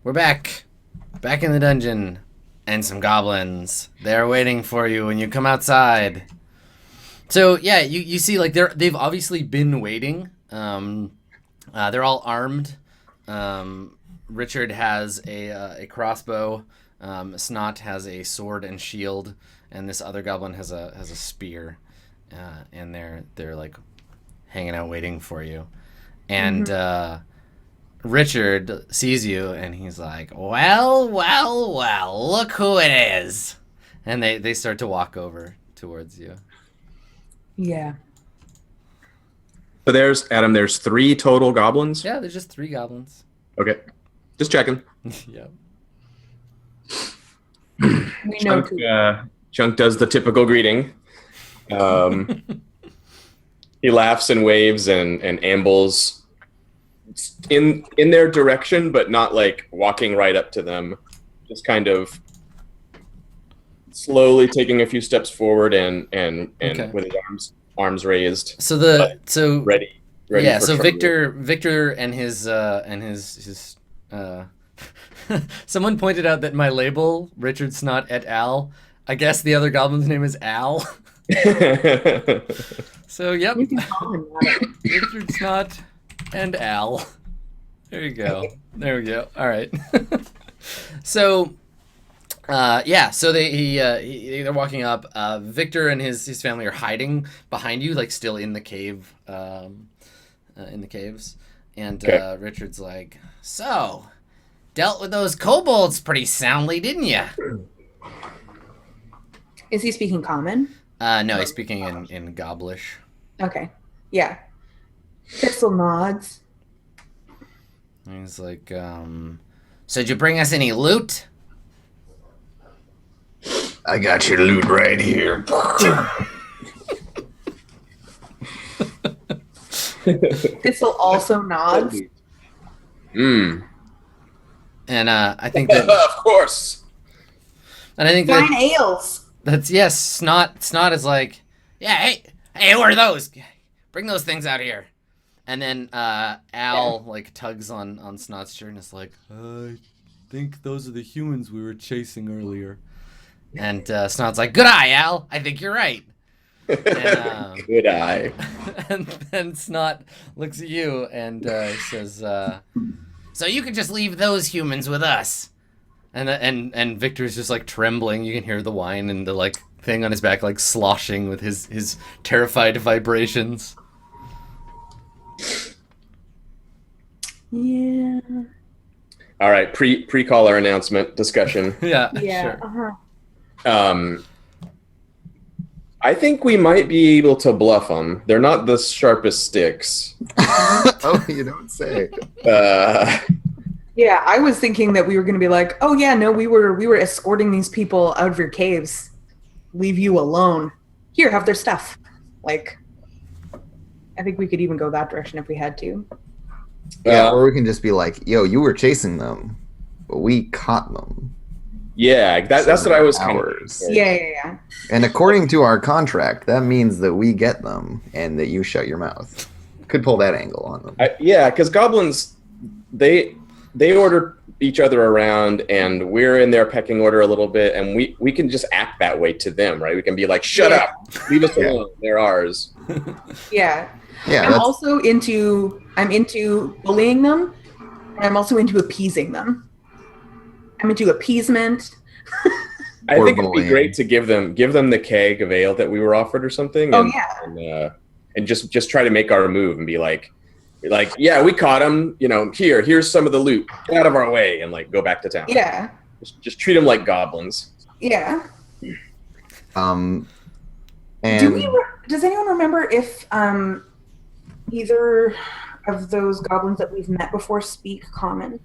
We're back. Back in the dungeon. And some goblins. They're waiting for you when you come outside. So yeah, you see like they've obviously been waiting. They're all armed. Richard has a crossbow. Snot has a sword and shield, and this other goblin has a spear. And they're like hanging out waiting for you. And Richard sees you and he's like, well, well, well, look who it is. And they start to walk over towards you. Yeah. So there's 3 total goblins? Yeah, there's just 3 goblins. Okay. Just checking. Yeah. We know Chunk does the typical greeting. He laughs and waves and ambles in their direction, but not like walking right up to them. Just kind of slowly taking a few steps forward and Okay. with his arms raised. So Ready. yeah. for So trouble. Victor and his someone pointed out that my label Richard Snot et al. I guess the other goblin's name is Al. So yep, you can call him that. Richard Snot and Al. There you go. There we go. All right. So yeah, so they're walking up. Victor and his family are hiding behind you, like still in the cave, in the caves. And Okay. Richard's like, so dealt with those kobolds pretty soundly, didn't you? Is he speaking common? No, he's speaking in Goblish. Okay. Yeah. Pistol nods. And he's like, so did you bring us any loot? I got your loot right here. Pistol also nods. Mm. And I think that, Of course. and I think Fine that ales. that's yes. Snot is like, yeah, hey, who are those? Bring those things out here. And then Al like tugs on Snot's shirt and is like, I think those are the humans we were chasing earlier. And Snot's like, good eye, Al. I think you're right. And, Good eye. and then Snot looks at you and says, so you can just leave those humans with us. And Victor's just like trembling. You can hear the wine and the like thing on his back like sloshing with his terrified vibrations. Yeah. All right, pre-caller announcement discussion. Yeah, Yeah. sure. I think we might be able to bluff them. They're not the sharpest sticks. Oh, you don't say. Yeah, I was thinking that we were going to be like, oh yeah, no, we were escorting these people out of your caves. Leave you alone. Here, have their stuff. Like, I think we could even go that direction if we had to. Yeah, or we can just be like, yo, you were chasing them, but we caught them. Yeah, that's what I was kind of. Ours. Yeah. And according to our contract, that means that we get them and that you shut your mouth. Could pull that angle on them. Yeah, because goblins, they order each other around, and we're in their pecking order a little bit, and we can just act that way to them, right? We can be like, shut up, leave us alone, they're ours. Yeah. Yeah, I'm that's, also into bullying them, and I'm also into appeasing them. I'm into appeasement. I Or think it'd be bullying. great to give them the keg of ale that we were offered or something. Oh, And, yeah. and just try to make our move and be like, yeah, we caught him. You know, here's some of the loot. Get out of our way and like go back to town. Yeah. Just treat them like goblins. Yeah. and Does anyone remember if either of those goblins that we've met before speak common?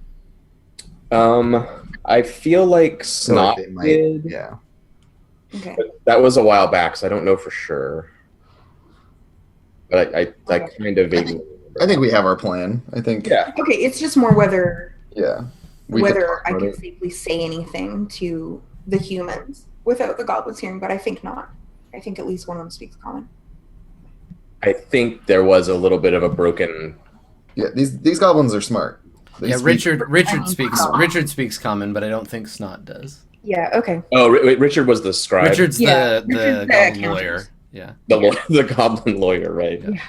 I feel like so like Snot they might, did. yeah. Okay. But that was a while back, so I don't know for sure. But I kind of vaguely remember. I think we have our plan. I think, Yeah. Okay, it's just more whether yeah. We could whether talk I about can it. safely say anything to the humans without the goblins hearing, but I think not. I think at least one of them speaks common. I think there was a little bit of a broken. Yeah, these goblins are smart. They Yeah, speak- Richard speaks common, but I don't think Snot does. Yeah. Okay. Oh, Richard was the scribe. Richard's Yeah, the Richard's the goblin accountant. lawyer. Yeah. The goblin lawyer, right? Yeah.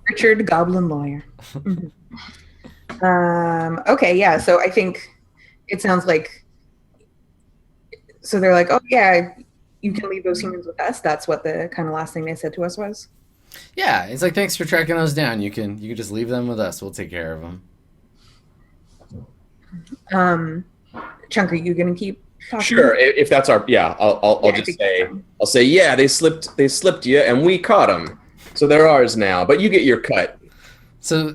Richard, goblin lawyer. Mhm. Okay. Yeah. So I think it sounds like. So they're like, oh yeah, you can leave those humans with us. That's what the kind of last thing they said to us was. Yeah, it's like, thanks for tracking those down. You can just leave them with us. We'll take care of them. Chunk, are you gonna keep talking? Sure. If that's our, I'll Yeah, I just think say, so. I'll say, yeah, they slipped you, and we caught them, so they're ours now. But you get your cut. So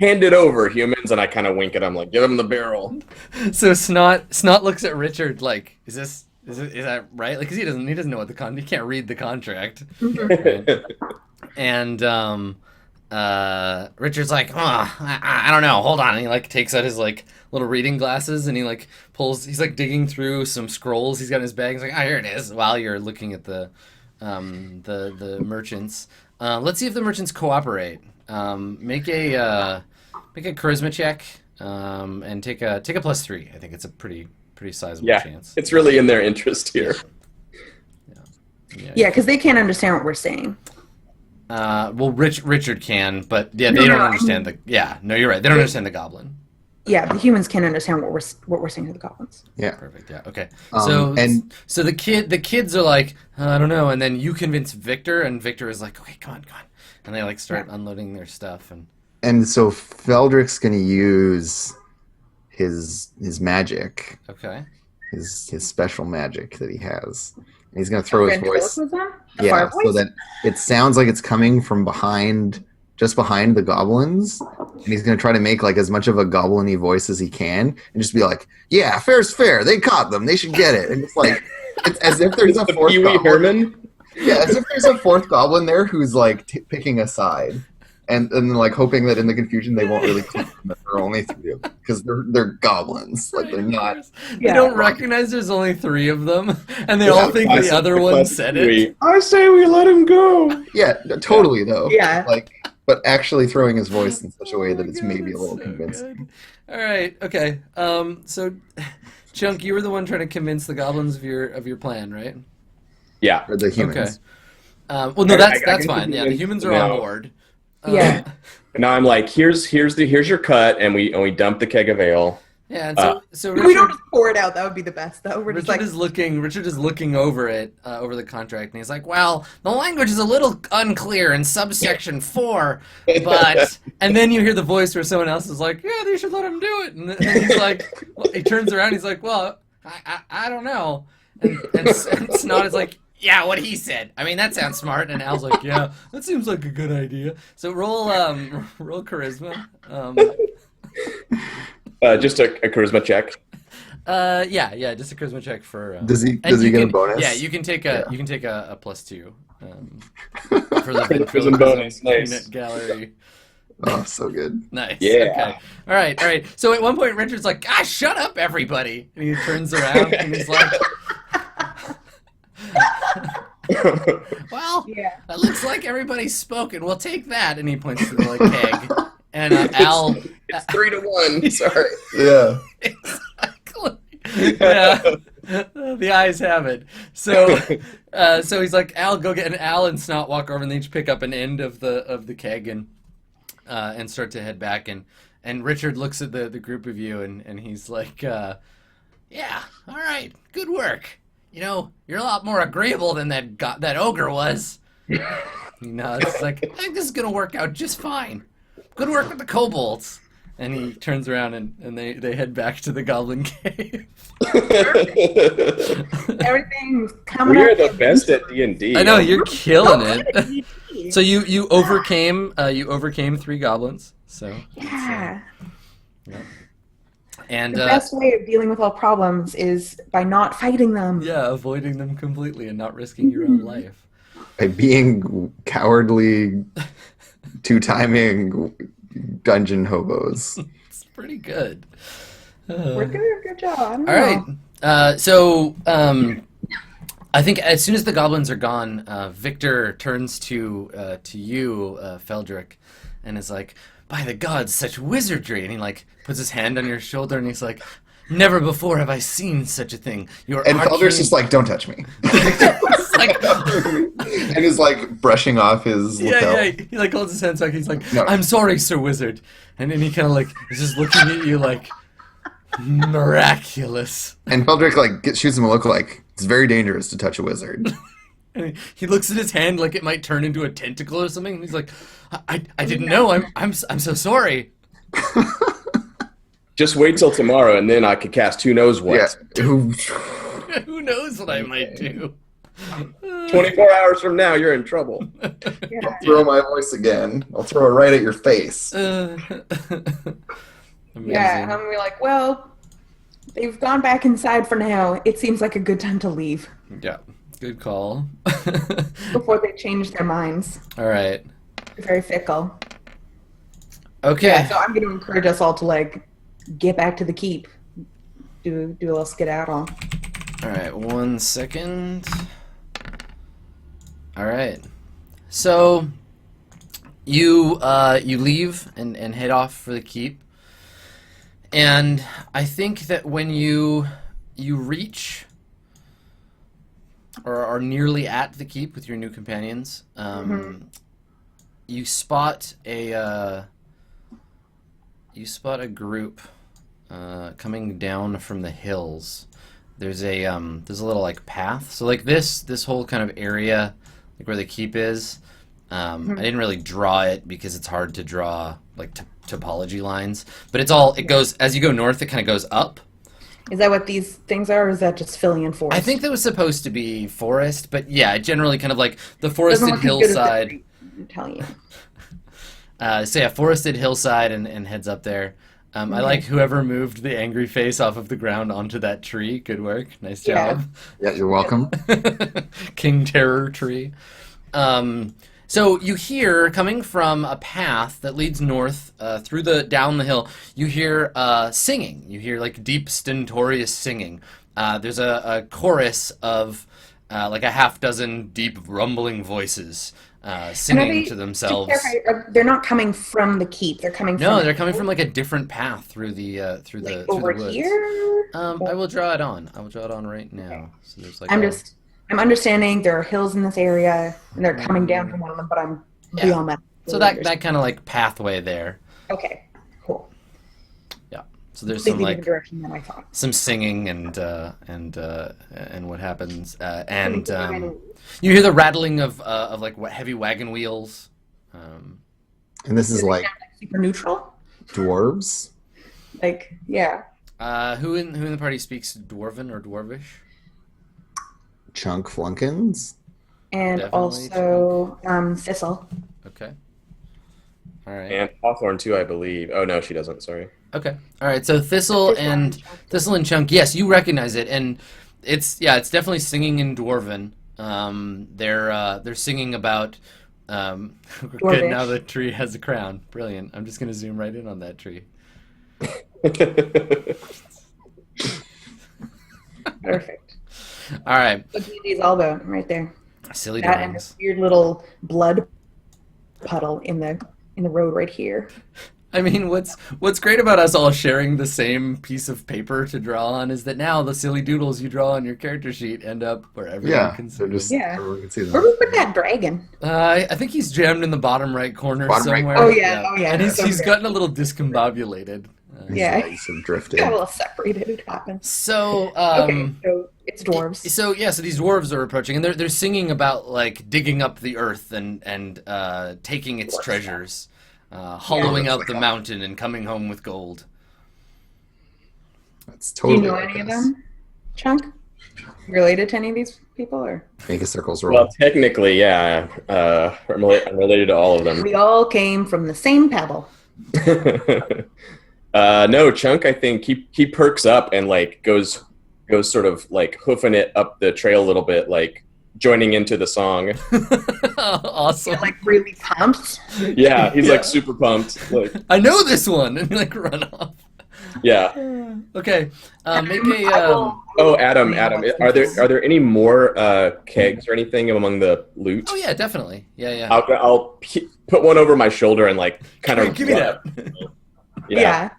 Hand it over, humans. And I kind of wink at them, like, give them the barrel. Snot looks at Richard like, is that right? Like, 'cause he doesn't know what he can't read the contract. Right? And Richard's like, oh, I don't know, hold on. And he like takes out his like little reading glasses and he like he's like digging through some scrolls he's got in his bag. He's like, oh, here it is. While you're looking at the merchants, let's see if the merchants cooperate. Make a charisma check, and take a +3. I think it's a pretty sizable chance. It's really in their interest here. Yeah, because they can't understand what we're saying. Well, Richard can, but yeah, they don't understand the. Yeah, no, you're right. They don't understand the goblin. Yeah, the humans can understand what we're saying to the goblins. Yeah. Perfect. Yeah. Okay. So and the kids are like, I don't know, and then you convince Victor, and Victor is like, okay, come on, and they like start unloading their stuff, and so Feldrick's gonna use his magic, okay. his special magic that he has. And he's gonna throw his voice. The Yeah, fire so voice? that it sounds like it's coming from just behind the goblins, and he's gonna try to make like as much of a goblin-y voice as he can, and just be like, "Yeah, fair's fair. They caught them. They should get it." And it's like, it's as if there's a fourth Pee-wee goblin. Herman. Yeah, as if there's a fourth goblin there who's like picking a side, and like hoping that in the confusion they won't really click that there are only 3 of them because they're goblins. Like they're not. They don't recognize there's only 3 of them, and they all think the other one said it. I say we let him go. Yeah, totally though. Yeah. Like, but actually throwing his voice in such a way that it's maybe a little so convincing. good. All right. Okay. So, Chunk, you were the one trying to convince the goblins of your plan, right? Yeah. Or the humans. Okay. Well, no, that's I can fine. Yeah, the humans are now. on board. Yeah. Now I'm like, here's your cut, and we dump the keg of ale. Yeah, and so We Richard, don't just pour it out. That would be the best, though. We're just Richard like, is looking over it, over the contract, and he's like, well, the language is a little unclear in subsection 4, but, and then you hear the voice where someone else is like, yeah, you should let him do it, and then he's like, he turns around, he's like, well, I don't know, and Snot is like, yeah, what he said. I mean, that sounds smart. And Al's like, yeah, that seems like a good idea. So roll charisma. Just a charisma check. Yeah, just a charisma check for. Does he and you get a can- bonus? Yeah, you can take a +2 for the Charisma bonus, nice. Peanut Gallery. Oh, so good. Nice. Yeah. Okay. All right. So at one point, Richard's like, shut up, everybody. And he turns around and he's like, well, yeah. it looks like everybody's spoken. We'll take that. And he points to the keg. And Al. It's 3-1. Sorry. Yeah. Exactly. Yeah. The eyes have it. So he's like, Al, go get. And Al and Snot walk over and they each pick up an end of the keg and start to head back. And Richard looks at the group of you and he's like, yeah, all right, good work. You know, you're a lot more agreeable than that ogre was. He nods. It's like, I think this is gonna work out just fine. Good work with the kobolds. And he turns around and they head back to the goblin cave. Everything's coming We are up. the best at D&D. I know, you're killing it. it. So you overcame 3 goblins. So Yeah. and The best way of dealing with all problems is by not fighting them. yeah, avoiding them completely and not risking your own life. By being cowardly, two-timing dungeon hobos. It's pretty good. We're doing a good job. I don't All know. right. So I think as soon as the goblins are gone, Victor turns to you, Feldrick, and is like, "By the gods, such wizardry!" And he like puts his hand on your shoulder, and he's like, "Never before have I seen such a thing." And Feldrick's just like, "Don't touch me," like, and is like brushing off his lapel. yeah. He like holds his hands back. He's like, No. "I'm sorry, Sir Wizard," and then he kind of like is just looking at you like, miraculous. And Feldrick like shoots him a look like, "It's very dangerous to touch a wizard." And he looks at his hand like it might turn into a tentacle or something. And he's like, I didn't know. I'm so sorry." Just wait till tomorrow, and then I could cast who knows what. Yeah. Who knows what I might do? 24 hours from now, you're in trouble. Yeah. Throw my voice again. I'll throw it right at your face. Amazing. Yeah, and we're like, well, they've gone back inside for now. It seems like a good time to leave Yeah. Good call. before they change their minds. All right. They're very fickle. Okay. Yeah, so I'm going to encourage us all to like get back to the keep. Do a little skedaddle. All right. 1 second. All right. So you leave and head off for the keep, and I think that when you reach or are nearly at the keep with your new companions, you spot a group coming down from the hills. There's a little like path. So like this whole kind of area, like where the keep is. I didn't really draw it because it's hard to draw like topology lines. But it goes as you go north. It kind of goes up. Is that what these things are, or is that just filling in forest? I think that was supposed to be forest, but yeah, generally kind of like the Doesn't forested look as good as hillside. I'm telling you. So yeah, forested hillside and heads up there. I like whoever moved the angry face off of the ground onto that tree. Good work. Nice Yeah. job. Yeah, you're welcome. King Terror tree. So you hear coming from a path that leads north down the hill. You hear singing. You hear like deep stentorious singing. There's a chorus of like a half dozen deep rumbling voices singing to themselves. They're not coming from the keep. They're coming from. No, they're coming from like a different path through the over woods. here. I will draw it on. I will draw it on right now. So there's like I'm understanding there are hills in this area, and they're coming down from one of them, but I'm beyond that. So that kind of like pathway there. Okay, cool. Yeah. So there's Completely some like different direction than I thought. some singing and what happens and you hear the rattling of like heavy wagon wheels. And this is like Super neutral. dwarves. Like, yeah. Who in the party speaks Dwarven or Dwarvish? Chunk Flunkins. And Definitely also Thistle. Okay. All right. And Hawthorne too, I believe. Oh no, she doesn't. Sorry. Okay. All right. So Thistle and Chunk. Yes, you recognize it, and it's definitely singing in Dwarven. They're singing about. Good. Now the tree has a crown. Brilliant. I'm just gonna zoom right in on that tree. Perfect. All right. So D&D's elbow right there. Silly That and drawings. this weird little blood puddle in the road right here. I mean, what's great about us all sharing the same piece of paper to draw on is that now the silly doodles you draw on your character sheet end up wherever you can see they're them. just Yeah. everyone can see Where them. we put that dragon? I think he's jammed in the bottom right corner Bottom right somewhere. corner. Oh, yeah. And he's Okay. gotten a little discombobulated. Yeah. He's sort of drifted. Got a little separated. It happens. So Okay, so it's dwarves. So these dwarves are approaching, and they're singing about like digging up the earth and taking its Dwarf treasures, hollowing Yeah. out the mountain and coming home with gold. That's Do you totally know like any of us. them, Chunk? Related to any of these people, or Make a circles roll. Well, technically, yeah. I'm related to all of them. we all came from the same pebble? No, Chunk, I think he perks up and like goes sort of like hoofing it up the trail a little bit, like joining into the song. Awesome. Like really pumped. Yeah, he's like super pumped. Like, I know this one, and like run off. Yeah. Okay. Make I a. will- Oh, Adam, are there any more kegs or anything among the loot? Oh yeah, definitely. Yeah. I'll put one over my shoulder and like kind of Give me that. Yeah.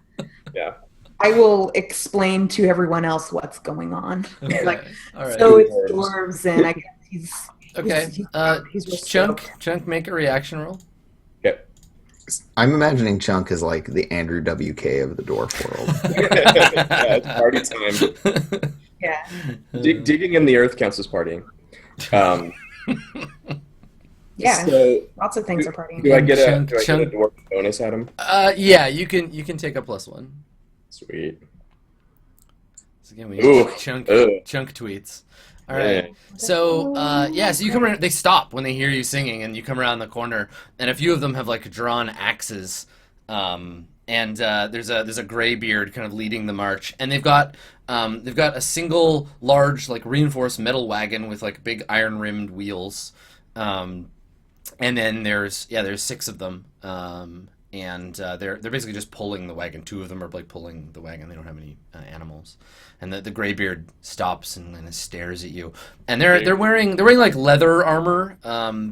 I will explain to everyone else what's going on. Okay. Like, All right. so it's dwarves, and I guess he's Okay. he's real Chunk, make a reaction roll. Okay. I'm imagining Chunk as like the Andrew WK of the dwarf world. Yeah, it's party time. Yeah. Digging in the earth counts as partying. Yeah. So, Lots of things are partying. do I get a Chunk. dwarf bonus, Adam? Yeah, you can take a +1. Sweet. So again, we Ooh. chunk Ugh. tweets. All right. Yeah. So so you come around. They stop when they hear you singing, and you come around the corner, and a few of them have like drawn axes. And there's a graybeard kind of leading the march, and they've got a single large like reinforced metal wagon with like big iron rimmed wheels. And then there's 6 of them. And they're basically just pulling the wagon. 2 of them are like pulling the wagon. They don't have any animals. And the graybeard stops and kind of stares at you. And they're wearing like leather armor.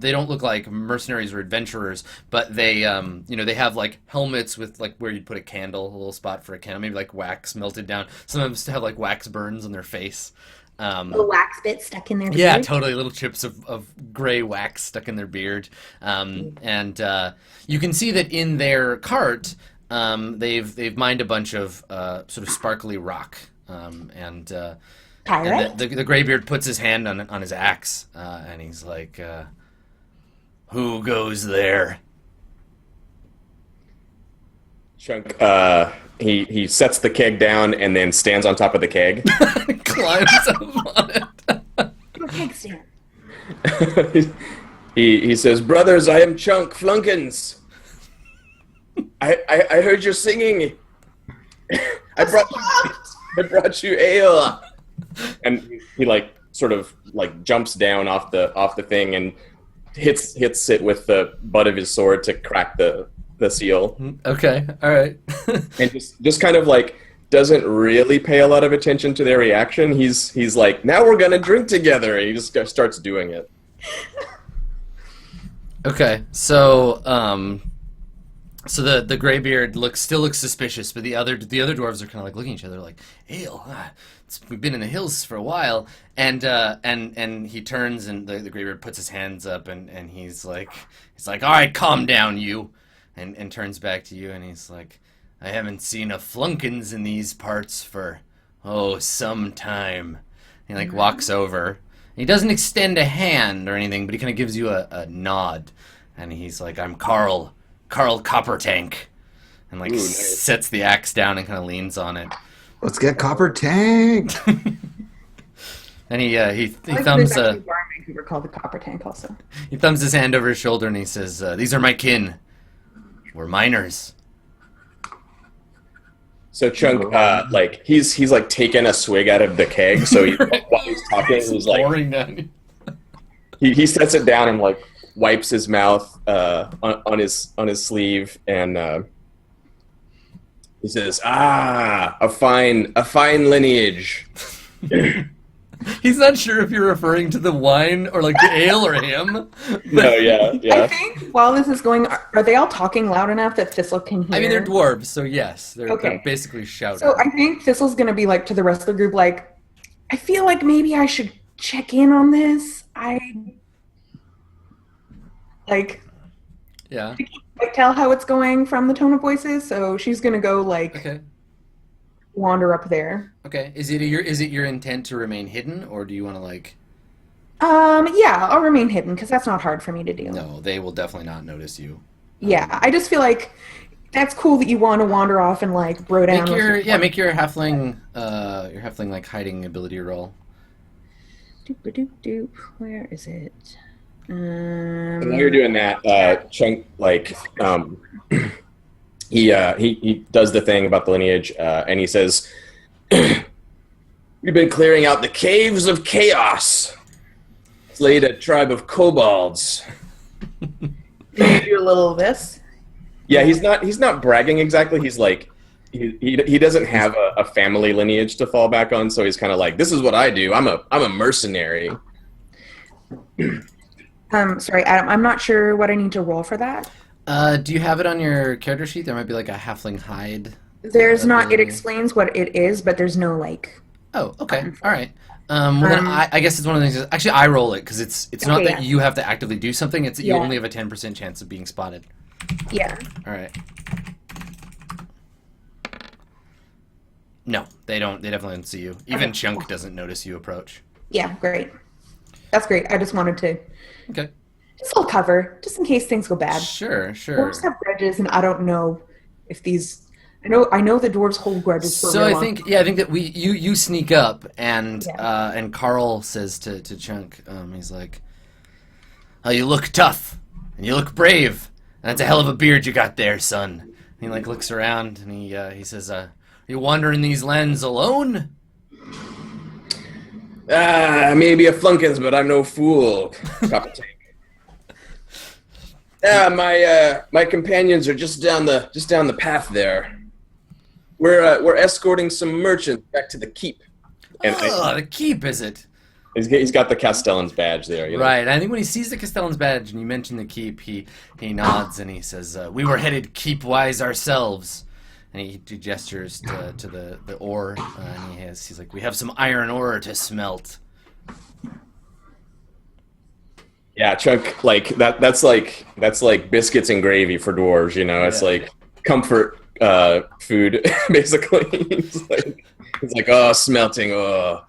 They don't look like mercenaries or adventurers, but they they have like helmets with like where you'd put a candle, a little spot for a candle, maybe like wax melted down. Some of them have like wax burns on their face. Little wax bits stuck in there. Yeah, totally. Little chips of gray wax stuck in their beard. And you can see that in their cart, they've mined a bunch of sort of sparkly rock. And the graybeard puts his hand on his axe, and he's like, "Who goes there?" Chunk, he sets the keg down and then stands on top of the keg. Climbs up on it. Keg stand. he says, "Brothers, I am Chunk Flunkins. I heard you singing. I brought you ale." And he like sort of like jumps down off the thing and hits it with the butt of his sword to crack the seal. Okay, all right. And just kind of like doesn't really pay a lot of attention to their reaction. He's like, "Now we're gonna drink together," and he just starts doing it. Okay, so the graybeard still looks suspicious, but the other dwarves are kind of like looking at each other like, ale, we've been in the hills for a while, and he turns and the graybeard puts his hands up and he's like, all right, calm down, you, and turns back to you and he's like, I haven't seen a Flunkins in these parts for some time. He like walks over. He doesn't extend a hand or anything, but he kind of gives you a nod, and he's like, I'm Carl Coppertank, and like nice. Sets the axe down and kind of leans on it. Let's get Copper Tank. And he There's thumbs actually a bar in Vancouver called the Copper Tank also. he thumbs his hand over his shoulder and he says, "These are my kin. We're miners." So Chunk, like he's like taking a swig out of the keg. So while he's talking, he's like, pouring down. he sets it down and like wipes his mouth on his sleeve, and he says, a fine lineage." He's not sure if you're referring to the wine or like the ale or him. No, yeah. I think while this is going, are they all talking loud enough that Thistle can hear? I mean, they're dwarves, so yes, they're Okay. basically shouting. So I think Thistle's gonna be like to the rest of the group, like, I feel like maybe I should check in on this. Yeah. Tell how it's going from the tone of voices. So she's gonna go like Okay. wander up there. Okay. Is it your intent to remain hidden, or do you want to like? Yeah, I'll remain hidden because that's not hard for me to do. No, they will definitely not notice you. Yeah, I just feel like that's cool that you want to wander off and like bro down. Make your halfling like hiding ability roll. Doop. Where is it? And while you're doing that, Chunk like he does the thing about the lineage, and he says, "We've been clearing out the caves of chaos. Slayed a tribe of kobolds." Can you do a little of this? Yeah, he's not bragging exactly. He's like, he doesn't have a family lineage to fall back on, so he's kind of like, this is what I do. I'm a mercenary. Sorry, Adam. I'm not sure what I need to roll for that. Do you have it on your character sheet? There might be like a halfling hide. There's not. It ability. explains what it is, but there's no like. Oh, okay. All right. Well, then I guess it's one of the things. Actually, I roll it because it's not Okay, that yeah. you have to actively do something. It's that you Yeah. only have a 10% chance of being spotted. Yeah. All right. No, they don't. They definitely don't see you. Even Okay, Chunk cool. doesn't notice you approach. Yeah. Great. That's great. I just wanted to Okay. just a little cover, just in case things go bad. Sure. Dwarves have grudges, and I don't know if these. I know the dwarves hold grudges for. So a I real long think I think that you sneak up and Yeah. and Carl says to Chunk, he's like, "Oh, you look tough and you look brave. And that's a hell of a beard you got there, son." And he like looks around and he says, "Are you wandering these lands alone?" Maybe a flunkins, but I'm no fool. Coppertank. My companions are just down the path there. We're escorting some merchants back to the keep. And The keep, is it? he's got the Castellan's badge there. You know? Right. I think when he sees the Castellan's badge and you mention the keep, he nods and he says, "We were headed keep-wise ourselves." And he gestures to the ore, and he's like, "We have some iron ore to smelt." Yeah, Chunk, like that's like biscuits and gravy for dwarves. You know, it's Yeah. like comfort food basically. It's like oh, smelting. Oh.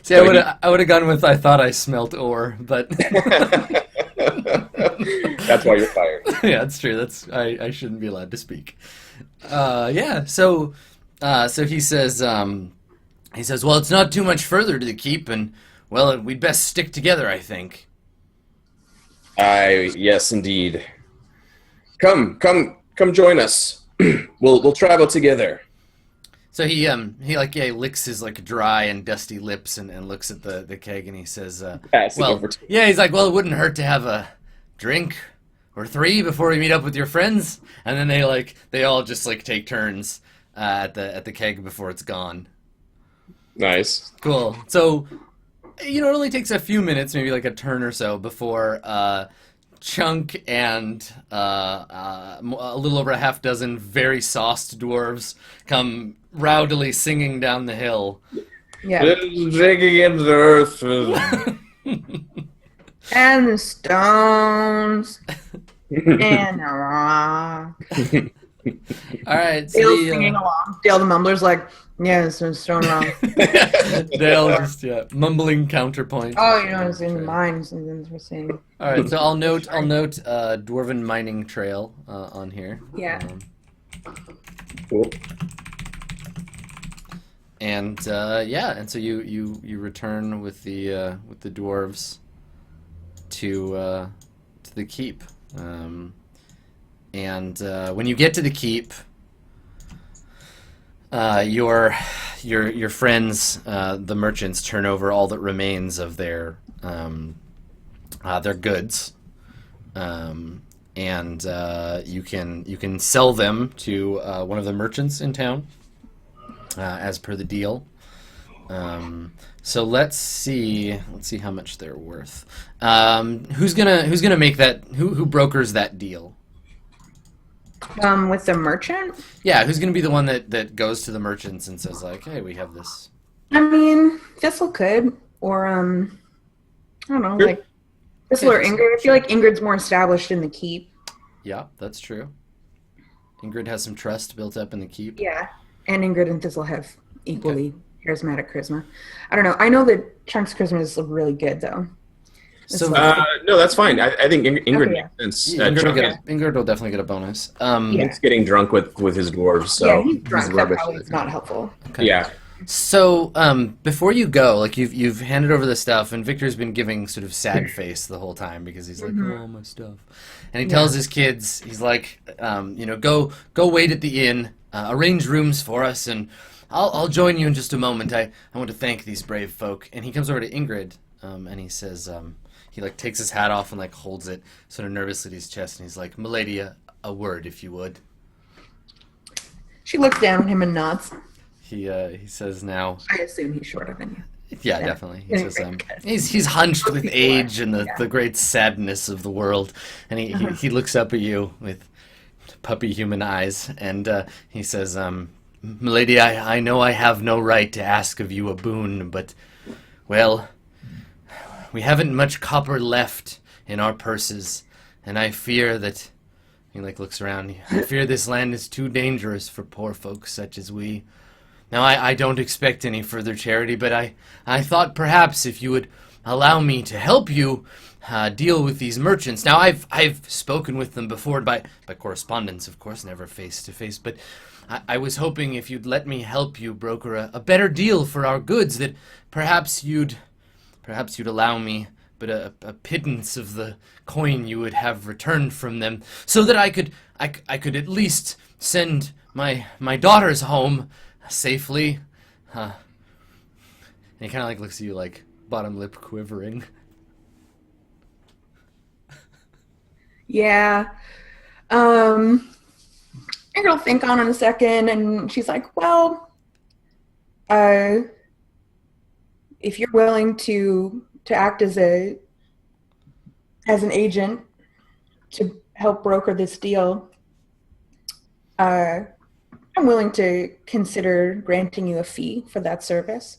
See, I would have gone with I thought I smelt ore, but That's why you're fired. yeah, that's true. I shouldn't be allowed to speak. Yeah. So he says, well, it's not too much further to the keep, and well, we'd best stick together, I think. Yes, indeed. Come join us. We'll travel together. So he licks his like dry and dusty lips and looks at the keg and he says, Pass it well, over to yeah, he's like, well, it wouldn't hurt to have a drink or three before we meet up with your friends. And then they all just like take turns at the keg before it's gone. Nice. Cool. So, it only takes a few minutes, maybe like a turn or so, before Chunk and a little over a half dozen very sauced dwarves come rowdily singing down the hill. Yeah. Digging into the earth. And the stones and the rock. All right. So Dale's singing along. Dale the Mumbler's like, yeah, it's a stone rock. Dale just mumbling counterpoint. Oh, it's in the mines and then we're saying. All right. So I'll note Dwarven Mining Trail on here. Yeah. Cool. And and so you return with the dwarves to the keep, and when you get to the keep, your friends, the merchants, turn over all that remains of their goods, and you can sell them to one of the merchants in town. As per the deal. So let's see how much they're worth. Who's gonna make that? Who brokers that deal? With the merchant? Yeah, who's gonna be the one that goes to the merchants and says like, hey, we have this. I mean, Thistle could, or I don't know, Sure. like Thistle or Ingrid. I feel like Ingrid's more established in the keep. Yeah, that's true. Ingrid has some trust built up in the keep. Yeah, and Ingrid and Thistle have equally charismatic charisma. I don't know. I know that Chunk's charisma is really good though. So No, that's fine. I think Ingrid Okay, yeah. makes sense. Ingrid will definitely get a bonus. Yeah. Chunk's getting drunk with his dwarves, so Yeah, he's drunk. That rubbish. probably is not helpful. Okay. yeah. So, before you go, like you've handed over the stuff, and Victor's been giving sort of sad face the whole time because he's like, "Oh, my stuff," and he tells his kids, he's like, go wait at the inn, arrange rooms for us, and I'll join you in just a moment. I want to thank these brave folk. And he comes over to Ingrid, and he says, he like takes his hat off and like holds it sort of nervously to his chest, and he's like, "Milady, a word, if you would." She looks down at him and nods. He says now. I assume he's shorter than you. Yeah, definitely. He says he's hunched with age and the great sadness of the world, and he looks up at you with puppy human eyes, and he says, "Milady, I know I have no right to ask of you a boon, but well, we haven't much copper left in our purses, and I fear that." He looks around. I fear this land is too dangerous for poor folks such as we. Now, I don't expect any further charity, but I thought perhaps if you would allow me to help you deal with these merchants. Now, I've spoken with them before by correspondence, of course, never face to face, but I was hoping if you'd let me help you broker a better deal for our goods, that perhaps you'd allow me but a pittance of the coin you would have returned from them, so that I could at least send my daughters home safely. And he kind of looks at you bottom lip quivering. Yeah. Girl think on it a second, and she's like, well, if you're willing to act as an agent to help broker this deal, I'm willing to consider granting you a fee for that service.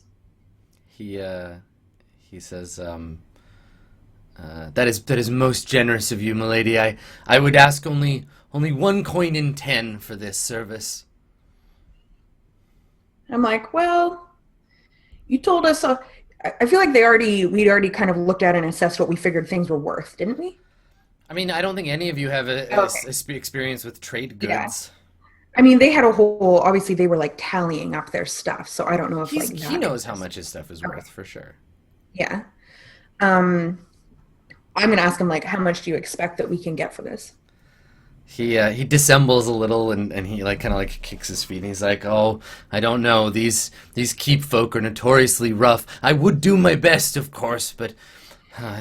He says, that is most generous of you, milady. I would ask only 1 coin in 10 for this service. I'm like, well, you told us. I feel like we'd already kind of looked at and assessed what we figured things were worth, didn't we? I mean, I don't think any of you have a experience with trade goods. Yeah. I mean, they had obviously they were tallying up their stuff, so I don't know if he knows how much his stuff is worth for sure. Yeah. I'm going to ask him, how much do you expect that we can get for this? He dissembles a little and he kind of kicks his feet and he's like, oh, I don't know. These keep folk are notoriously rough. I would do my best, of course, but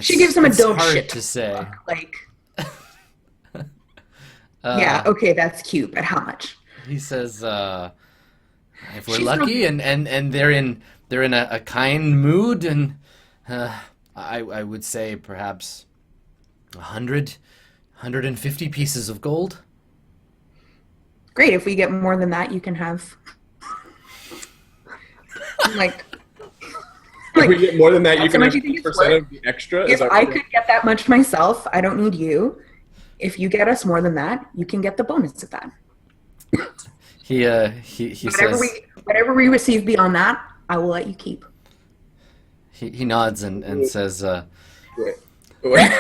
she gives him a don't hard shit to say. Yeah, okay, that's cute, but how much? He says, if we're lucky and they're in a kind mood, and I would say perhaps 150 pieces of gold. Great, if we get more than that, you can have if we get more than that, you can have you 10% of the extra. If I could get that much myself, I don't need you. If you get us more than that, you can get the bonus of that. He says, whatever we receive beyond that, I will let you keep. He nods and says, Wait.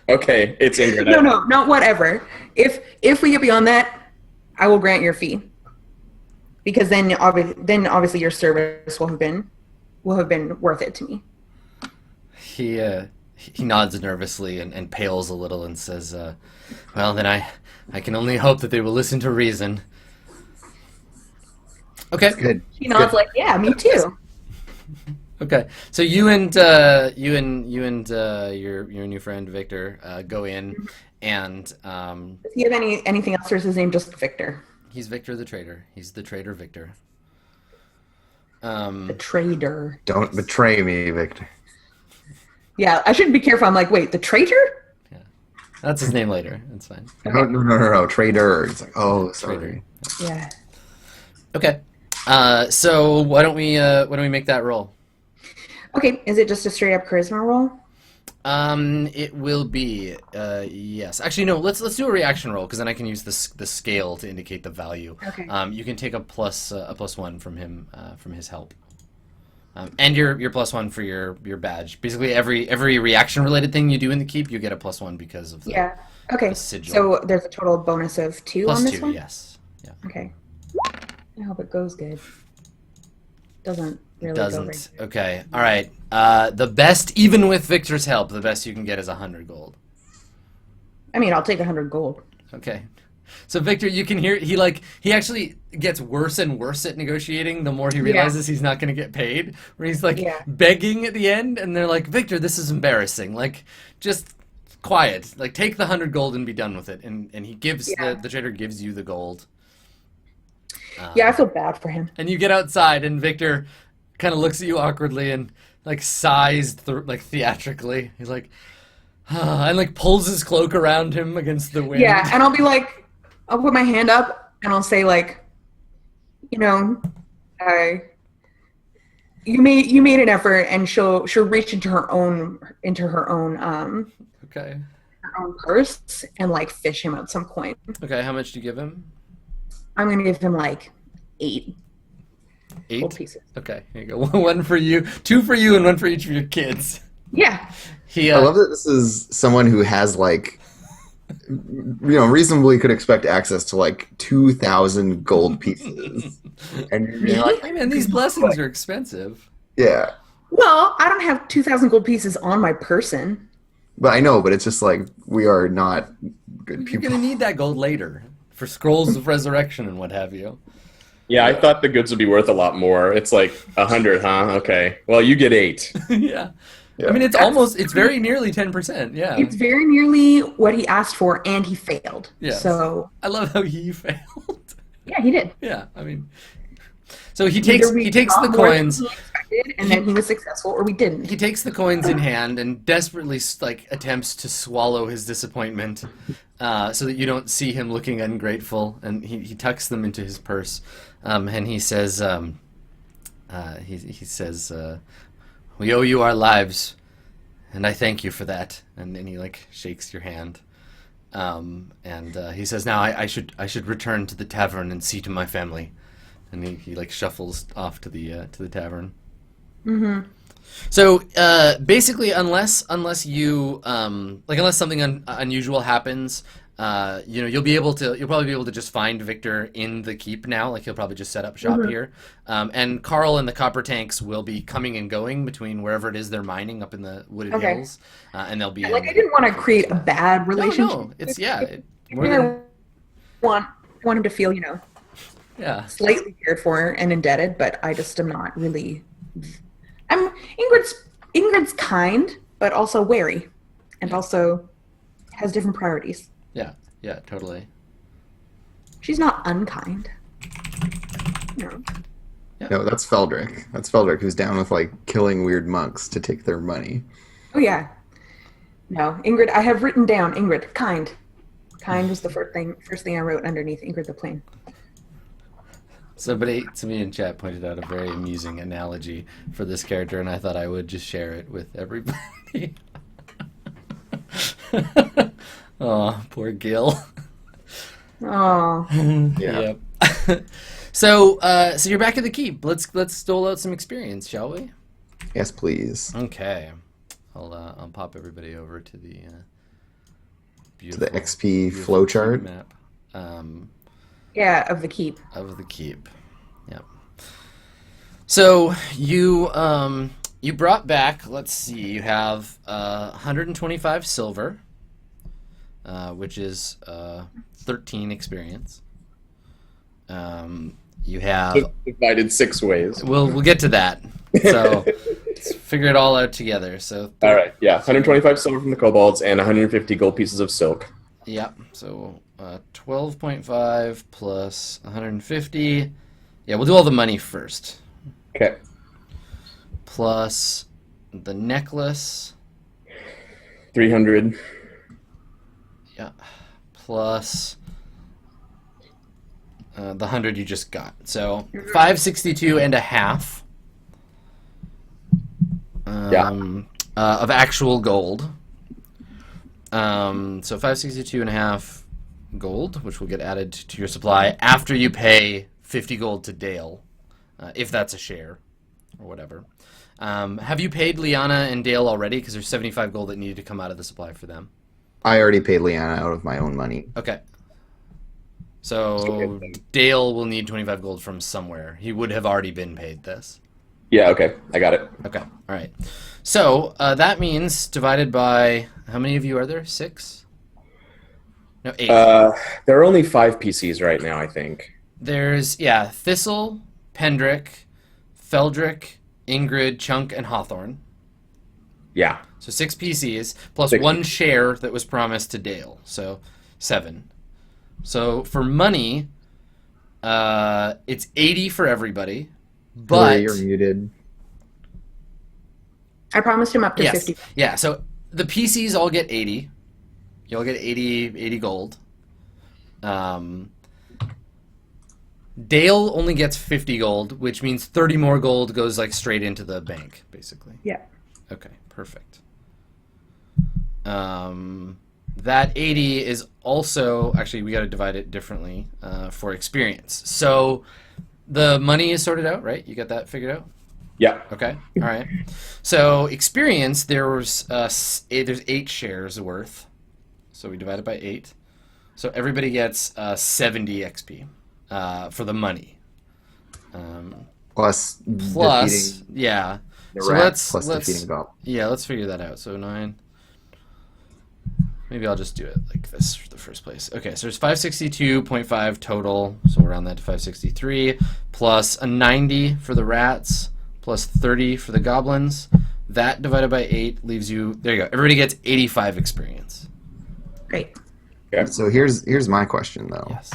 Okay, it's Ingrid. No, not whatever. If we get beyond that, I will grant your fee. Because then obviously your service will have been worth it to me. He nods nervously and pales a little and says, well, then I can only hope that they will listen to reason. Okay. Good. She nods yeah, me too. Okay. So you and your new friend Victor go in, and does he have anything else, or is his name just Victor? He's Victor the Trader. He's the Trader Victor. The Trader. Don't betray me, Victor. Yeah, I should be careful. I'm wait, the traitor? Yeah, that's his name later. That's fine. Okay. No, trader. It's oh, sorry. Yeah. Okay. So why don't we make that roll? Okay, is it just a straight up charisma roll? It will be. Yes. Actually, no. Let's do a reaction roll because then I can use the scale to indicate the value. Okay. You can take a plus 1 from him from his help. And your +1 for your badge. Basically, every reaction related thing you do in the keep, you get a +1 because of the Okay. sigil. So there's a total bonus of 2 on this +2, one. yes. Yeah. Okay. I hope it goes good. Doesn't really Doesn't. go very good. Okay. All right. The best, even with Victor's help, the best you can get is 100 gold. I mean, I'll take 100 gold. Okay. So Victor, you can hear he actually gets worse and worse at negotiating the more he realizes he's not going to get paid. Where he's begging at the end, and they're like, "Victor, this is embarrassing. Just quiet. Take the 100 gold and be done with it." And he gives the trader gives you the gold. Yeah, I feel bad for him. And you get outside, and Victor kind of looks at you awkwardly and like sighs like theatrically. He's like, and like pulls his cloak around him against the wind. Yeah, and I'll be like, I'll put my hand up and I'll say like, you know, you made an effort, and she'll reach into her own Okay. her own purse and like fish him out some coin. Okay. How much do you give him? I'm gonna give him like 8 gold 8. pieces. Okay. Here you go. One for you, 2 for you, and 1 for each of your kids. Yeah. He. I love that this is someone who has like, reasonably could expect access to like 2,000 gold pieces, and you're like, Hey man, these blessings are expensive. yeah. Well, I don't have 2,000 gold pieces on my person. But I know, but it's just like we are not good You're people. gonna need that gold later for scrolls of resurrection and what have you. Yeah, I thought the goods would be worth a lot more. It's like 100, huh? Okay. Well, you get 8. Yeah. Yeah. I mean, it's very nearly 10%. Yeah. It's very nearly what he asked for, and he failed. Yes. So I love how he failed. yeah, he did. Yeah. I mean, so he takes Either we the got more than coins. he expected, and then he was successful, or we didn't. He takes the coins in hand and desperately like attempts to swallow his disappointment, so that you don't see him looking ungrateful. And he tucks them into his purse, and he says, he says, "We owe you our lives, and I thank you for that." And then he like shakes your hand, and he says, "Now I should return to the tavern and see to my family." And he like shuffles off to the tavern. Mm-hmm. So basically, unless you unless something unusual happens, you'll probably be able to just find Victor in the keep now. Like he'll probably just set up shop here, and Carl and the copper tanks will be coming and going between wherever it is they're mining up in the wooded hills, and they'll be Like I didn't want to create a bad relationship. No, it's more I than want him to feel, yeah. slightly cared for and indebted, but I just am not really. Ingrid's kind, but also wary, and also has different priorities. Yeah, totally. She's not unkind. No. No, that's Feldrick. That's Feldrick, who's down with like killing weird monks to take their money. Oh yeah. No, Ingrid. I have written down Ingrid. Kind. Kind was the first thing I wrote underneath Ingrid the Plain. Somebody in chat pointed out a very amusing analogy for this character, and I thought I would just share it with everybody. Oh, poor Gil. Oh. Yeah. Yep. So you're back at the keep. Let's dole out some experience, shall we? Yes, please. Okay. I'll pop everybody over to the To beautiful, the XP beautiful flowchart. map. Yeah, of the keep. Of the keep. Yep. So you brought back, let's see, you have 125 silver, which is 13 experience. You have Divided 6 ways. we'll get to that. So let's figure it all out together. So All right. Yeah. 125 silver from the kobolds and 150 gold pieces of silk. yeah, so 12.5 plus 150. Yeah, we'll do all the money first. Okay. Plus the necklace. 300. Yeah. Plus the 100 you just got. So 562 and a half. Of actual gold. So 562 and a half gold, which will get added to your supply after you pay 50 gold to Dale, if that's a share or whatever. Have you paid Liana and Dale already? Because there's 75 gold that needed to come out of the supply for them. I already paid Liana out of my own money. Okay. So Dale will need 25 gold from somewhere. He would have already been paid this. Yeah. Okay. I got it. Okay. All right. So that means divided by how many of you are there? 6? No, 8. There are only 5 PCs right now, I think. There's Thistle, Pendrick, Feldrick, Ingrid, Chunk, and Hawthorne. Yeah. So 6 PCs plus 6. 1 share that was promised to Dale. So 7. So for money, It's 80 for everybody, Hillary, but you're muted. I promised him up to yes, 50. yeah. So the PCs all get 80. You all get 80 gold. Dale only gets 50 gold, which means 30 more gold goes like straight into the bank, basically. Yeah. Okay, perfect. That 80 is also, actually, we got to divide it differently for experience. So the money is sorted out, right? You got that figured out? Yeah. Okay, all right. So experience, there's 8 shares worth. So we divide it by 8. So everybody gets 70 XP for the money. Plus Plus, defeating yeah. the So rats, let's defeating goblins. yeah, let's figure that out. So 9. Maybe I'll just do it like this for the first place. Okay, so there's 562.5 total. So we'll round that to 563 plus a 90 for the rats plus 30 for the goblins. That divided by 8 leaves you. There you go. Everybody gets 85 experience. Great. Okay. So here's my question though. Yes.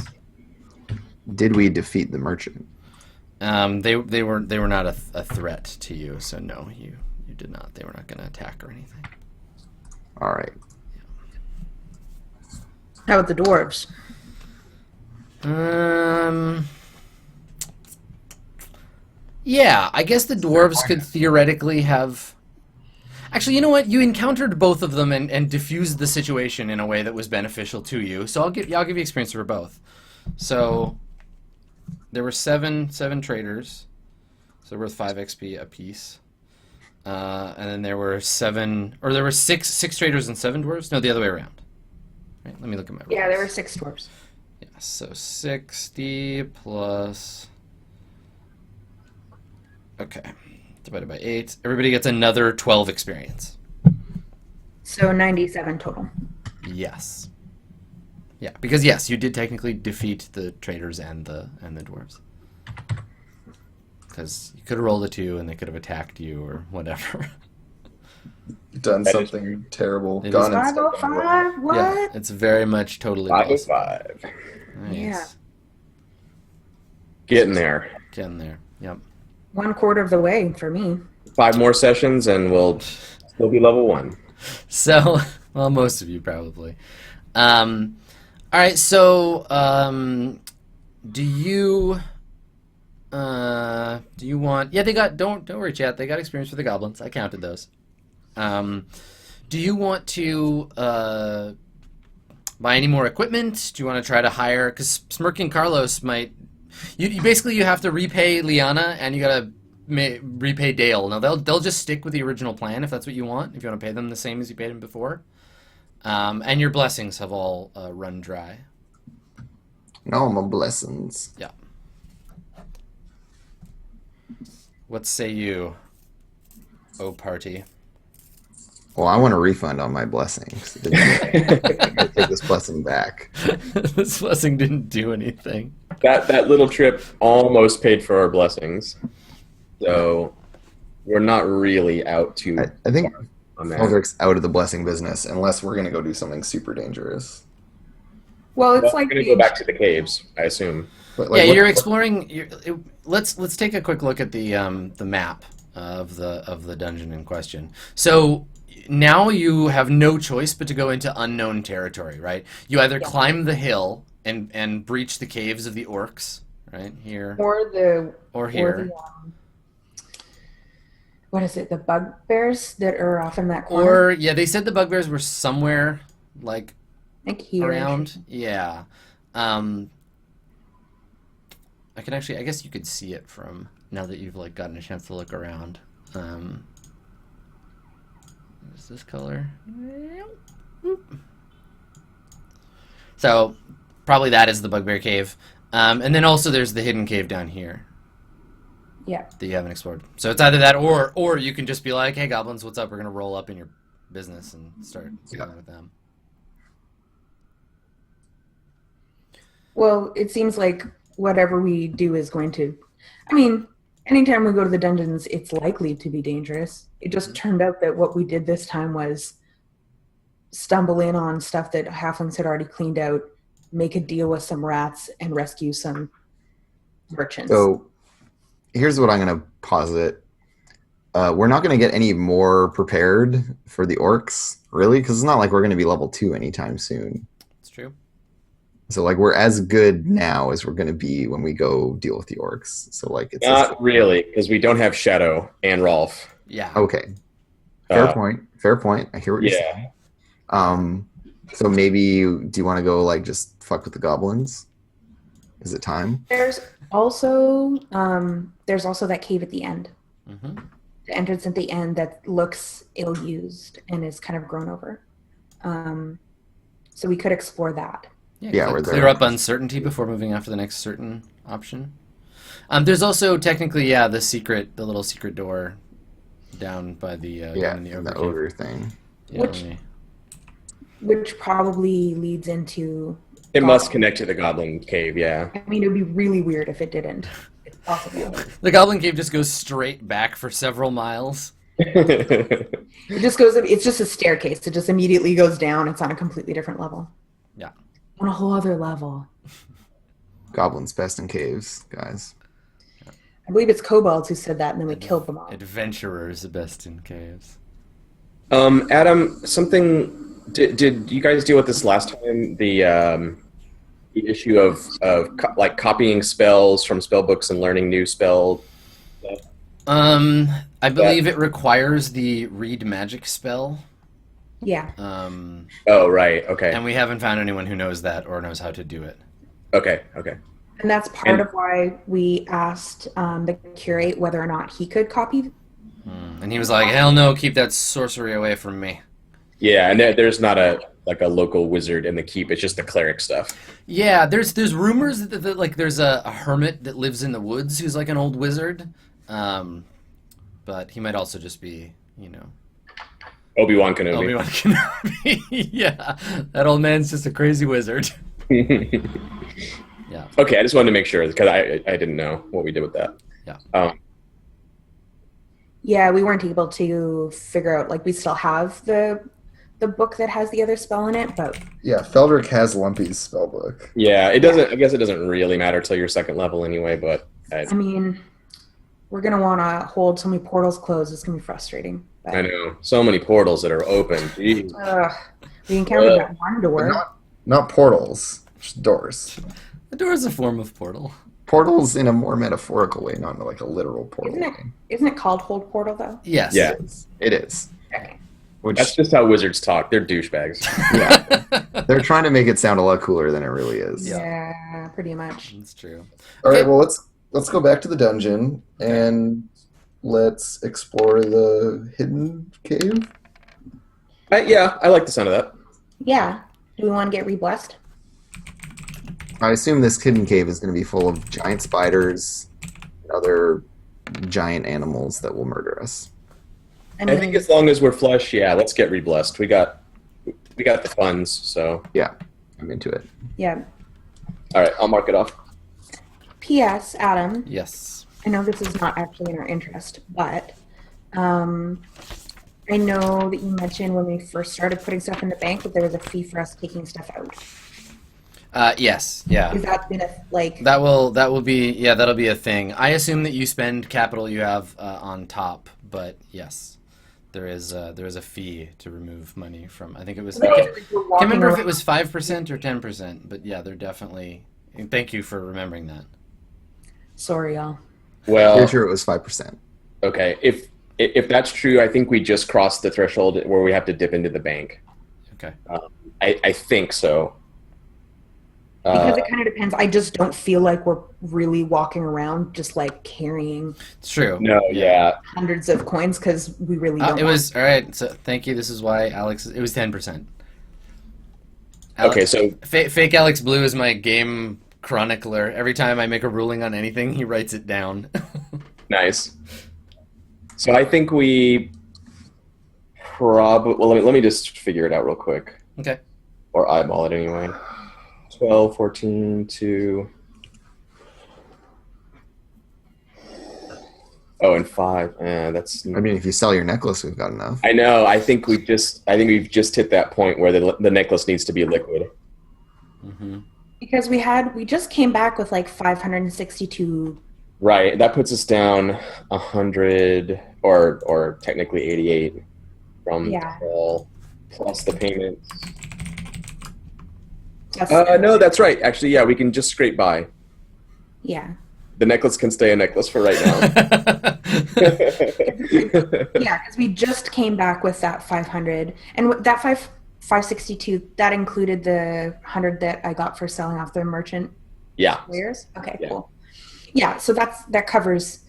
Did we defeat the merchant? They were not a threat to you, so no, you did not. They were not going to attack or anything. All right. How about the dwarves? Yeah, I guess the dwarves could theoretically have. Actually, you know what? You encountered both of them and diffused the situation in a way that was beneficial to you. So I'll give you experience for both. So there were seven traders, so worth 5 XP apiece. And then there were 6 traders and 7 dwarves. No, the other way around. Right, let me look at my rolls. Yeah, there were 6 dwarves. Yeah, so 60 plus. Okay, divided by 8. Everybody gets another 12 experience. So 97 total. Yes. Yeah, because yes, you did technically defeat the traders and the dwarves. Because you could have rolled a 2 and they could have attacked you or whatever. Done That is something terrible. It Gone is- and stuff. 505? What? Yeah, it's very much totally possible. 505. Nice. Yeah. Getting there. Getting there. Yep. 1/4 of the way for me. 5 more sessions and we'll still be level 1. So, well, most of you probably. All right. So, do you want? Yeah, they got. Don't worry, chat. They got experience for the goblins. I counted those. Do you want to buy any more equipment? Do you want to try to hire? Because Smirking Carlos might. You basically you have to repay Liana and you gotta repay Dale. Now they'll just stick with the original plan if that's what you want. If you want to pay them the same as you paid them before, and your blessings have all run dry. No, my blessings. Yeah. What say you, oh party? Well, I want a refund on my blessings. Take this blessing back. This blessing didn't do anything. That little trip almost paid for our blessings. So we're not really out too I think on that. Eldrick's out of the blessing business unless we're gonna go do something super dangerous. Well, it's Well, like we're going to go back to the caves, I assume. But, Yeah, what- you're exploring. Let's take a quick look at the map of the dungeon in question. So now you have no choice but to go into unknown territory, right? You either climb the hill and breach the caves of the orcs, right here, or the here, what is it? The bugbears that are off in that corner. or yeah, they said the bugbears were somewhere like Like here. around. Yeah. I can actually. I guess you could see it from now that you've like gotten a chance to look around. Is this color? So probably that is the bugbear cave, and then also there's the hidden cave down here Yeah. that you haven't explored. So it's either that or you can just be like, hey goblins, what's up? We're gonna roll up in your business and start dealing with them. Well, it seems like whatever we do is going to. I mean, anytime we go to the dungeons, it's likely to be dangerous. It just turned out that what we did this time was stumble in on stuff that halflings had already cleaned out, make a deal with some rats, and rescue some merchants. So here's what I'm going to posit. We're not going to get any more prepared for the orcs, really, because it's not like we're going to be level 2 anytime soon. It's true. So like we're as good now as we're going to be when we go deal with the orcs. So like it's Not really, because we don't have Shadow and Rolf. Yeah. okay. Fair point. Fair point. I hear what you're saying. So maybe do you want to go like just fuck with the goblins? Is it time? There's also that cave at the end. Mm-hmm. The entrance at the end that looks ill-used and is kind of grown over. So we could explore that. Yeah, we're there. Clear up uncertainty before moving after the next certain option. There's also technically, the little secret door down by the down in the ogre cave. ogre thing. Yeah, Which probably leads into. It must connect to the Goblin Cave, yeah. I mean, it would be really weird if it didn't. It's possible. The Goblin Cave just goes straight back for several miles. It just goes. It's just a staircase. It just immediately goes down. It's on a completely different level. Yeah. On a whole other level. Goblins best in caves, guys. I believe it's kobolds who said that, and then we killed them all. Adventurers the best in caves. Adam, something. Did you guys deal with this last time? The issue of like copying spells from spell books and learning new spell. I believe it requires the read magic spell. Yeah. Oh, right. Okay. And we haven't found anyone who knows that or knows how to do it. Okay. And that's part of why we asked the curate whether or not he could copy. And he was like, hell no, keep that sorcery away from me. Yeah, and there's not a local wizard in the keep. It's just the cleric stuff. Yeah, there's rumors that like there's a hermit that lives in the woods who's like an old wizard. But he might also just be, Obi-Wan Kenobi. Obi-Wan Kenobi. Yeah, that old man's just a crazy wizard. Yeah. Okay, I just wanted to make sure because I didn't know what we did with that. Yeah. Yeah, we weren't able to figure out. Like, we still have the book that has the other spell in it, but Yeah, Feldrick has Lumpy's spell book. Yeah, it doesn't. I guess it doesn't really matter till your second level anyway. But I mean, we're gonna want to hold so many portals closed. It's gonna be frustrating. But, I know so many portals that are open. Jeez. we encountered that one door. Not portals, just doors. The door is a form of portal. Portals in a more metaphorical way, not in like a literal portal Isn't it? way. Isn't it called hold portal though? Yes. Yeah. It is. Okay. Which, That's just how wizards talk. They're douchebags. yeah, they're trying to make it sound a lot cooler than it really is. Yeah, pretty much. That's true. All right, Okay. well let's go back to the dungeon and let's explore the hidden cave. Yeah, I like the sound of that. Yeah. Do we want to get re-blessed? I assume this hidden cave is going to be full of giant spiders and other giant animals that will murder us. I I think as long as we're flush, yeah, let's get re-blessed. We got the funds, so Yeah, I'm into it. yeah. all right, I'll mark it off. P.S. Adam, Yes. I know this is not actually in our interest, but I know that you mentioned when we first started putting stuff in the bank that there was a fee for us taking stuff out. Yes. Yeah. Is that been That'll be a thing. I assume that you spend capital you have on top, but yes, there is a fee to remove money from. I think it was. I can't remember if it was 5% or 10%, but yeah, they're definitely. Thank you for remembering that. Sorry, y'all. Well, Pretty sure it was 5%. okay. If that's true, I think we just crossed the threshold where we have to dip into the bank. Okay. I think so. Because it kind of depends. I just don't feel like we're really walking around just like carrying It's true. No, yeah. hundreds of coins because we really don't. It was all right. So thank you. This is why Alex. It was 10%. Okay, so Fake Alex Blue is my game chronicler. Every time I make a ruling on anything, he writes it down. nice. So I think we probably. Well, let me just figure it out real quick, Okay. or eyeball it anyway. 12, 14, 2. Oh, and 5. That's. I mean, if you sell your necklace, we've got enough. I know. I think we've just hit that point where the necklace needs to be liquid. Mm-hmm. Because we just came back with like 562. Right. That puts us down 100 or technically 88 from Yeah. all plus the payments. Plus, No, that's right. Actually, yeah, we can just scrape by. yeah. The necklace can stay a necklace for right now. Yeah, because we just came back with that 500, and that 562 that included the 100 that I got for selling off the merchant Yeah. wares. Okay, Yeah. cool. Yeah, so that covers,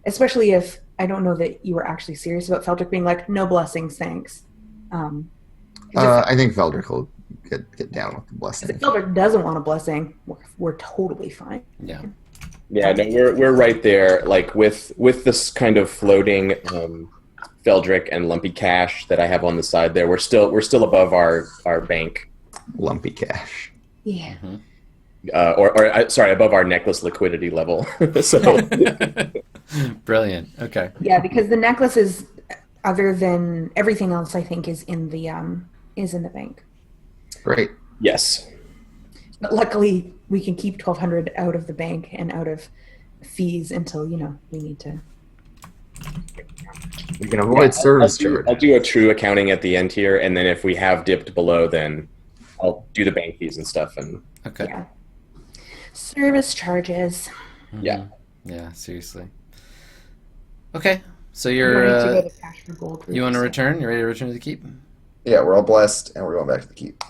especially if I don't know that you were actually serious about Feldrick being like, no blessings, thanks. 'Cause I think Feldrick will get down with the if blessing. Feldrick doesn't want a blessing, we're totally fine. Yeah. Yeah, no, we're right there. Like with this kind of floating Feldrick and lumpy cash that I have on the side there, we're still above our bank, Lumpy cash. Yeah. sorry, above our necklace liquidity level. So Brilliant. Okay. Yeah, because the necklace is, other than everything else, I think is in the bank. Great. yes, But luckily, we can keep 1,200 out of the bank and out of fees until we need to. You can avoid service charge. I'll do a true accounting at the end here, and then if we have dipped below, then I'll do the bank fees and stuff. And Okay. Yeah. Service charges. yeah, Yeah, seriously. Okay. So We you're need to go to cash for gold. you want to roofs. return? You ready to return to the keep? Yeah, we're all blessed, and we're going back to the keep.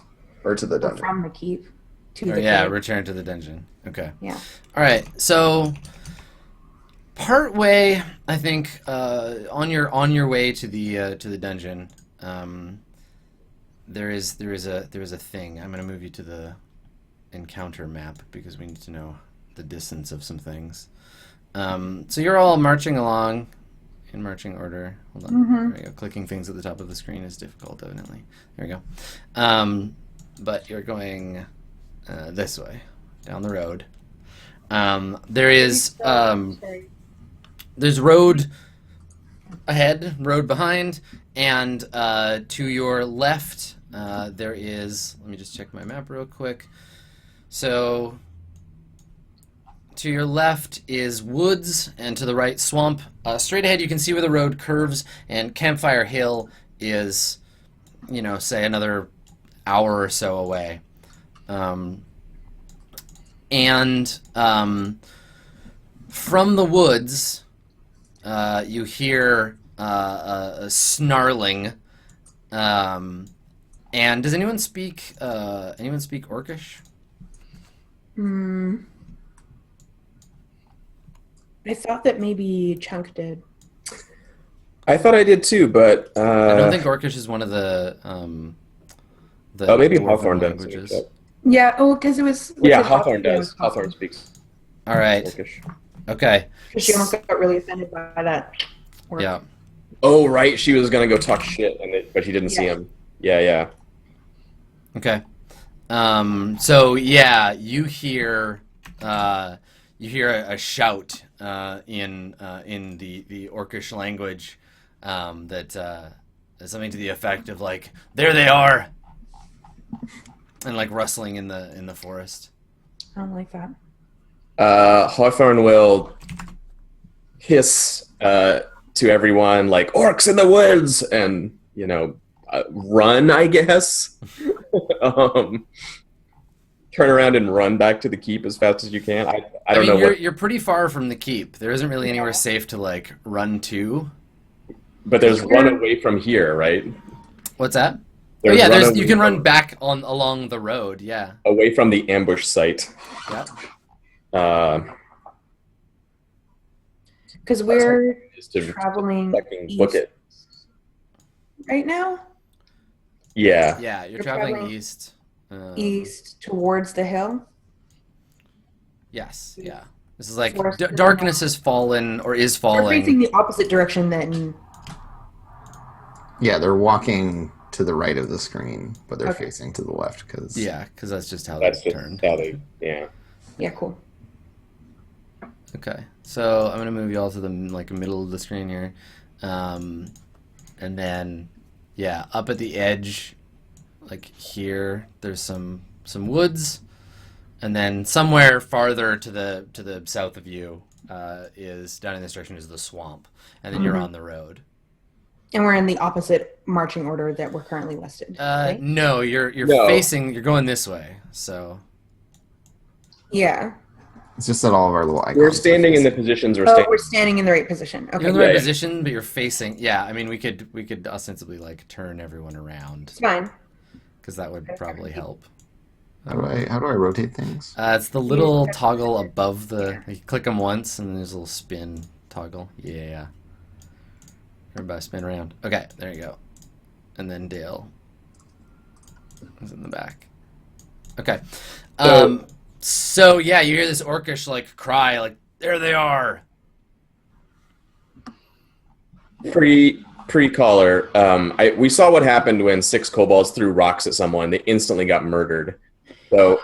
Or to the Or dungeon. from the keep to Or, the yeah, cave. return to the dungeon. Okay. Yeah. All right. So part way, I think, on your way to the dungeon, there is a thing. I'm gonna move you to the encounter map because we need to know the distance of some things. So you're all marching along in marching order. Hold on. There we go. Clicking things at the top of the screen is difficult, evidently. There we go. But you're going this way, down the road. There is there's road ahead, road behind, and to your left there is. Let me just check my map real quick. So to your left is woods, and to the right swamp. Straight ahead, you can see where the road curves, and Campfire Hill is, say another hour or so away. And from the woods, you hear a snarling. And does anyone speak Orcish? I thought that maybe Chunk did. I thought I did too, but I don't think Orcish is one of the maybe dwarven Hawthorne does. languages. Yeah. Oh, because it was. Yeah, Hawthorne does. Hawthorne speaks All right. Orcish. Okay. Because she almost got really offended by that. Orc. Yeah. Oh, right. She was gonna go talk shit, but he didn't see Yeah. him. Yeah. Okay. So yeah, you hear a shout in the Orcish language that is something to the effect of like, "There they are," and like rustling in the forest. I don't like that. Hawthorne will hiss to everyone like orcs in the woods, and run, I guess. Turn around and run back to the keep as fast as you can. I don't know what, You're pretty far from the keep. There isn't really anywhere safe to like run to. but there's run away from here, right? What's that? There's yeah, run you away can run from- back along the road. Yeah. away from the ambush site. Yeah. Because we're Just to traveling fucking book it. right now, Yeah. Yeah, you're You're traveling traveling east. east towards the hill. Yes. Yeah. This is like Forest is darkness has fallen or is We're facing falling. the opposite direction than. Yeah, they're walking to the right of the screen, but they're Okay. facing to the left because Yeah, because that's just how That's they just turned. how they. Yeah. Yeah, cool. Okay, so I'm gonna move you all to the middle of the screen here, and then yeah, up at the edge, like here, there's some woods, And then somewhere farther to the south of you is down in this direction is the swamp, and then you're on the road. And we're in the opposite marching order that we're currently listed. Right? No, you're you're going this way. So Yeah. It's just that all of our little icons. We're standing in the positions Oh, we're standing in the right position. Okay. you're in the right Yeah, yeah. position, but you're facing. Yeah, I mean, we could ostensibly like turn everyone around It's fine. because that would probably help. How do I rotate things? It's the little toggle above the. You click them once, and there's a little spin toggle. Yeah. Everybody spin around. Okay, there you go. And then Dale is in the back. Okay. So yeah, you hear this orcish like cry, like there they are. Pre-caller, we saw what happened when 6 kobolds threw rocks at someone. They instantly got murdered. So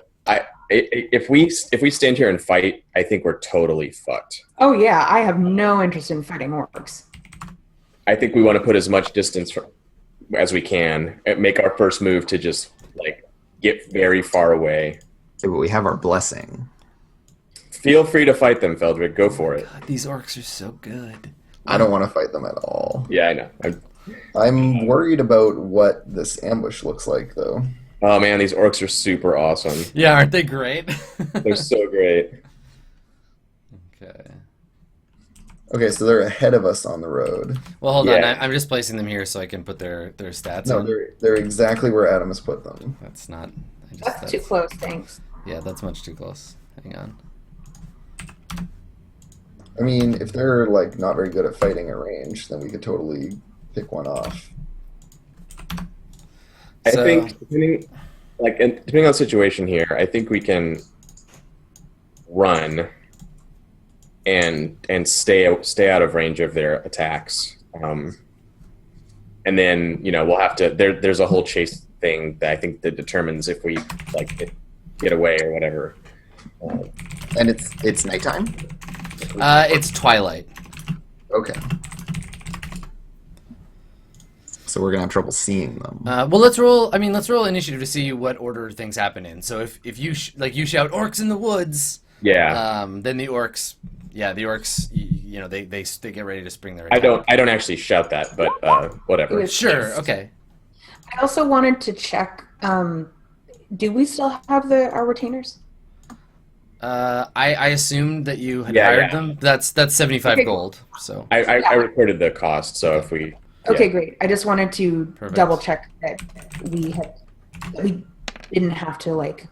if we stand here and fight, I think we're totally fucked. Oh yeah, I have no interest in fighting orcs. I think we want to put as much distance as we can and make our first move to just like get very far away. Yeah, but we have our blessing. Feel free to fight them, Feldrick. Go for it. God, these orcs are so good. I don't want to fight them at all. Yeah, I know. I'm worried about what this ambush looks like, though. Oh man, these orcs are super awesome. Yeah, aren't they great? They're so great. Okay. Okay, so they're ahead of us on the road. Well, hold on. Yeah. I'm just placing them here so I can put their stats No, on. they're exactly where Adam has put them. That's not. That's too close, thanks. Yeah, that's much too close. Hang on. I mean, if they're like not very good at fighting at range, then we could totally pick one off. I So- think depending on the situation here, I think we can run and stay out of range of their attacks. And then we'll have to. There's a whole chase thing that I think that determines if we like get away or whatever. And it's nighttime? It's twilight. Okay. So we're gonna have trouble seeing them. Well, let's roll. I mean, let's roll initiative to see what order things happen in. So if you you shout orcs in the woods, Yeah. then the orcs, they get ready to spring their attack. I don't actually shout that, but whatever. It was- Sure. Yes. Okay. I also wanted to check. Do we still have our retainers? I assumed that you had Yeah, hired yeah. them. That's 75 Okay. gold. So I recorded the cost, so if we Okay, great. I just wanted to Perfect. double check that we didn't have to like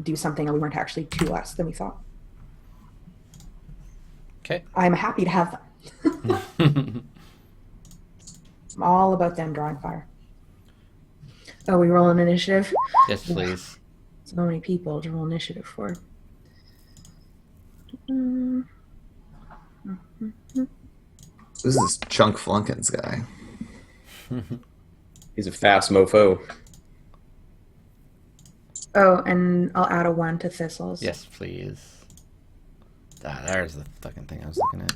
do something and we weren't actually two less than we thought. okay. I'm happy to have them. I'm all about them drawing fire. Oh, we roll an initiative? Yes, please. So many people to roll initiative for. Who's this Chunk Flunkins guy? he's a fast mofo. Oh, and I'll add a 1 to thistles. Yes, please. There's the fucking thing I was looking at.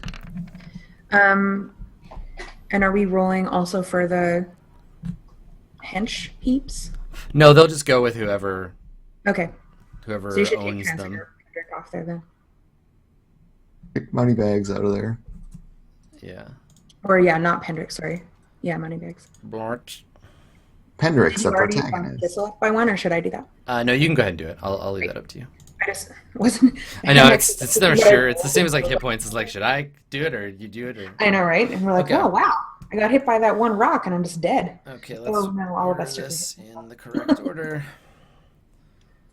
And are we rolling also for the hench peeps? No, they'll just go with whoever Okay. So you should take owns them. transfer Pendrick off there then. Pick money bags out of there. Yeah. Or yeah, not Pendrick, sorry. Yeah, money bags. Blort. Pendrick's Did you a already bump protagonist. Thistle up by 1, or should I do that? No, you can go ahead and do it. I'll leave that up to you. I just wasn't. I know it's never sure. It's the same as like hit points. It's like, should I do it or you do it or? I know, right? And we're like, Okay. oh wow, I got hit by that one rock and I'm just dead. Okay, let's Oh, no, all of order us took this in the correct order.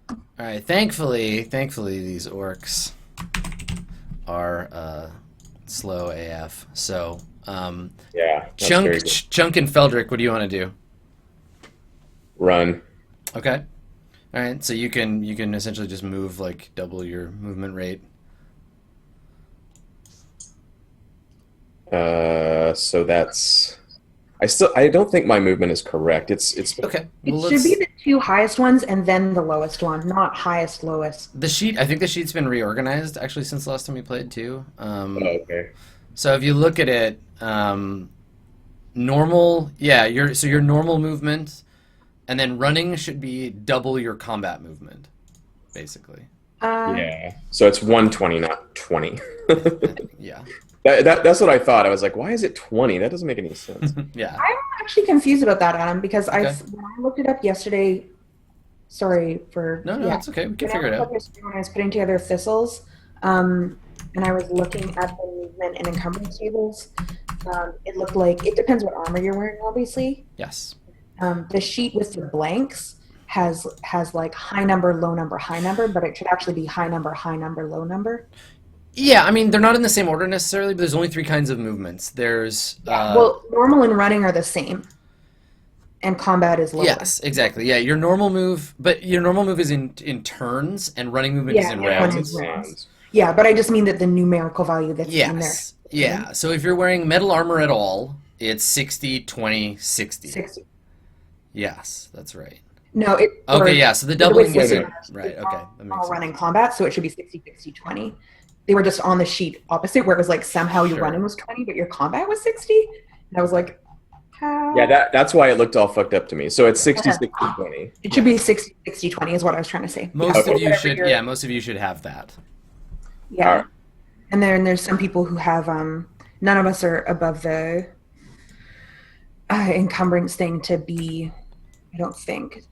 All right. Thankfully, these orcs are slow AF. So, Yeah. that's very good. Chunk and Feldrick, what do you want to do? Run. Okay. All right. So you can essentially just move like double your movement rate. So that's. I don't think my movement is correct. It's Okay. It Well, should be the 2 highest ones and then the lowest one, not highest lowest. the sheet. I think the sheet's been reorganized actually since the last time we played too. okay. So if you look at it, normal, yeah, your normal movement, and then running should be double your combat movement. basically. Yeah. So it's 120, not 20. Yeah. That's what I thought. I was like, why is it 20? That doesn't make any sense. Yeah. I'm actually confused about that, Adam, because Okay. when I looked it up yesterday. Sorry for No, it's okay. We can When I figure it looked out. up yesterday when I was putting together thistles, and I was looking at the movement and encumbrance tables. It looked like it depends what armor you're wearing, obviously. Yes. The sheet with the blanks has like high number, low number, high number, but it should actually be high number, low number. Yeah, I mean, they're not in the same order necessarily, but there's only 3 kinds of movements. There's Well, normal and running are the same, and combat is lower. yes, exactly. Yeah, your normal move is in turns, and running movement is in running rounds. is rounds. Yeah, but I just mean that the numerical value that's in there. Yes. Yeah. So if you're wearing metal armor at all, it's 60, 20, 60. 60. Yes, that's right. No, it. Okay, yeah. So the doubling way is it's right. Okay, that makes All sense. running combat, so it should be 60, 60, 20. They were just on the sheet opposite, where it was like somehow your Sure. running was 20, but your combat was 60. And I was like, how? Yeah, that's why it looked all fucked up to me. So it's 60, 60, 20. It should be 60, 60, 20 is what I was trying to say. Most Yeah, of you whatever should. your- Yeah, most of you should have that. Yeah. Alright. And then there's some people who have, none of us are above the encumbrance thing to be, I don't think,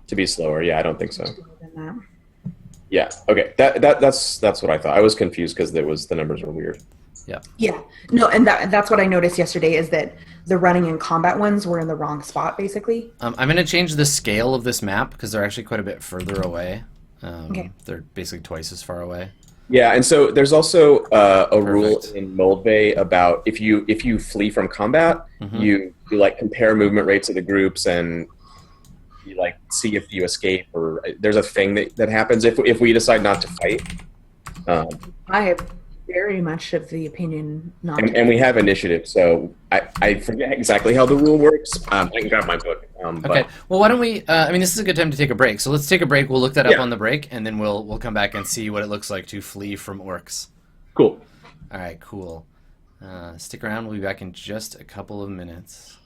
To be slower. Yeah, I don't think so. lower than that. Yeah. Okay. That's what I thought. I was confused because the numbers were weird. Yeah. No, and that's what I noticed yesterday is that the running and combat ones were in the wrong spot, basically. I'm going to change the scale of this map because they're actually quite a bit further away. Okay. They're basically twice as far away. Yeah, and so there's also a rule Perfect. in Mold Bay about if you flee from combat, Mhm. you like compare movement rates of the groups and you like see if you escape or there's a thing that happens if we decide not to fight. I have very much of the opinion not to. And we have initiative, so I forget exactly how the rule works. I can grab my book. Okay. Well, why don't we? I mean, this is a good time to take a break. So let's take a break. We'll look that up Yeah. on the break, and then we'll come back and see what it looks like to flee from orcs. Cool. All right. Cool. Stick around. We'll be back in just a couple of minutes.